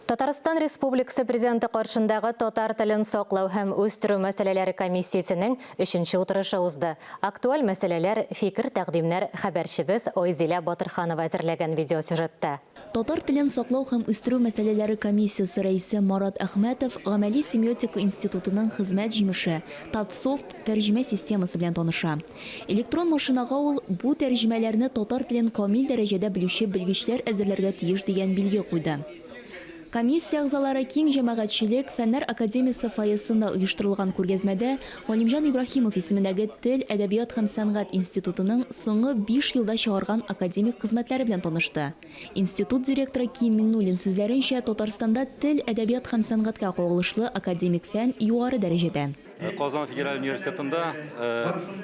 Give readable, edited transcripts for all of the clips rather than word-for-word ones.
Татарстан Республикасы президенті қаршындағы татар тілін сақлау һәм өстіру мәселелері комиссиясының 3-ші отырышы узды. Актуаль мәселелер, фикір тәқдимнәр хәбәршібіз Ойзиля Батырханова әзірләгән видеосюжетта. Татар тілін сақлау һәм өстіру мәселелері комиссиясы рәисе Марат Әхмәтов ғамәли семиотика институтының хезмәт җимеше Татсофт тәрҗемә системасы белән таныша. Электрон машинаға ул бу тәрҗемәләрне татар телен камил дәрәҗәдә белүче белгечләр әзерләргә тиеш дигән билге куйды. Комиссия әгъзалары киң җәмәгатьчелек фәннәр академиясы фойесында оештырылган күргәзмәдә Галимҗан Ибраһимов исемендәге Тел, әдәбият һәм сәнгать институтының соңгы 5 елда чыгарган академик хезмәтләре белән танышты. Институт директоры Ким Миннуллин сүзләренчә, Татарстанда тел, әдәбият һәм сәнгатькә кагылышлы академик фән югары дәрәҗәдә. Казан Федераль университетында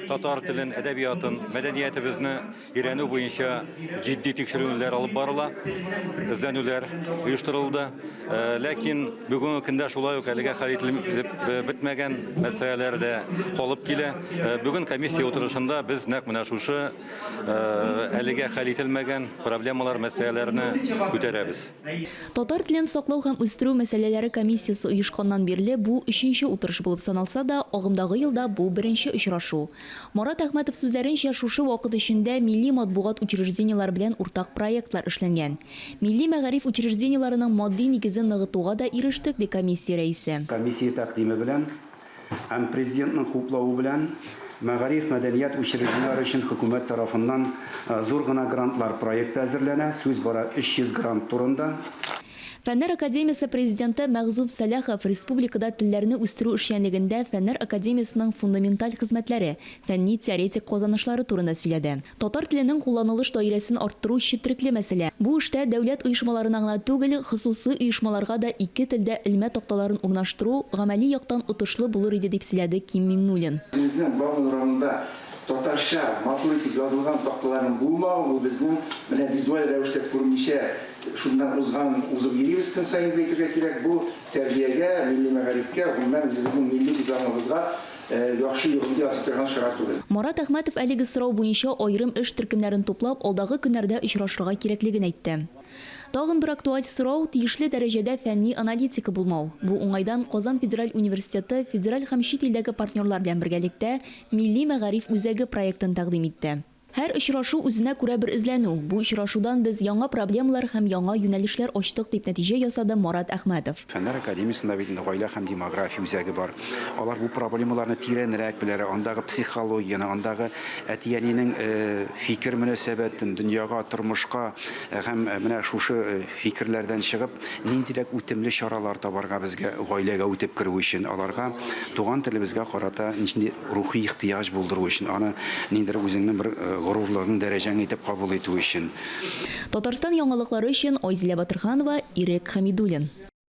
татар телен, әдәбиятын, мәдәниятебезне өйрәнү буенча җитди тикшерүләр алып барыла, эзләнүләр оештырылды. Ләкин бүгенге көндә шулай ук әлегә хәл ителеп бетмәгән мәсьәләләр дә калып килә. Бүген комиссия утырышында без нәкъ менә шушы әлегә хәл ителмәгән проблемалар, мәсьәләләрне күтәрәбез. Татар телен саклау һәм үстерү мәсьәләләре комиссиясы оешканнан бирле бу 3-нче утырыш булып саналса да, агымдагы елда бу беренче очрашу. Марат Әхмәтов сүзләренчә, шушы вакыт эчендә милли матбугат учреждениеләр белән уртак проектлар эшләнгән. Милли мәгариф учреждениеләренең матди нигезен ныгытуга да ирештек, ди комиссия рәисе. Комиссия тәкъдиме белән һәм президентның хуплавы белән мәгариф мәдәният учреждениеләре өчен хөкүмәт тарафыннан зур гына грантлар проекты әзерләнә. Сүз бара 300 грант турында. Фәннәр академиясы президенты Мәгъзуб Сәләхов республикада телләрне үстерү эшчәнлегендә Фәннәр академиясының фундаменталь хезмәтләре, фәнни теоретик казанышлары турында сөйләде. Татар теленең кулланылыш даирәсен арттыру четерекле мәсьәлә. Бу эштә дәүләт оешмаларына гына түгел, хосусый оешмаларга да ике телдә элмә такталарын урнаштыру гамәли яктан отышлы булыр иде дип сөйләде Ким Миннуллин. Татарша матуритик yazılgan taqtaların bulmağı, bu bizning менә визуаль рәвештә күрмичә шуннан узып йөрибез сайын әйтергә кирәк. Бу тәрбиягә, милли мәгарифкә, гомумән үзебезнең милли үзаңыбызга яхшы йогынты ясап торган шарт түгел. Марат Әхмәтов әлеге сорау буенча айрым эш төркемнәрен туплап, алдагы көннәрдә очрашырга кирәклеген әйтте. Тагын бер актуаль сорау тиешле дәрәҗәдә фәнни аналитика булмау. Бу уңайдан Казан Федераль университеты федераль һәм чит илдәге партнерлар белән бергәлектә милли мәгариф үзәге проектын тәкъдим итте. Һәр очрашу үзенә күрә бер эзләнү. Бу очрашудан без яңа проблемалар һәм яңа юнәлешләр ачтык дип нәтиҗә ясады Марат Әхмәтов. Фәннәр академиясында бит гаилә һәм демография үзәге бар. Алар бу проблемаларны тирәнрәк беләр, андагы психологияны, андагы әтиянинең фикер мөнәсәбәтен, дөньяга, тормышка һәм менә шушы фикерләрдән чыгып, ниндирәк үтемле чаралар табарга безгә гаиләгә үтеп керү өчен, аларга туган телебезгә карата нинди рухи ихтыяҗ булдыру өчен, аны ниндидер үзеңнең бер горурлыгын дәрәҗәң итеп кабул итү өчен. Татарстан яңалыклары өчен Ойзиля Батырханова, Ирек Хәмидуллин.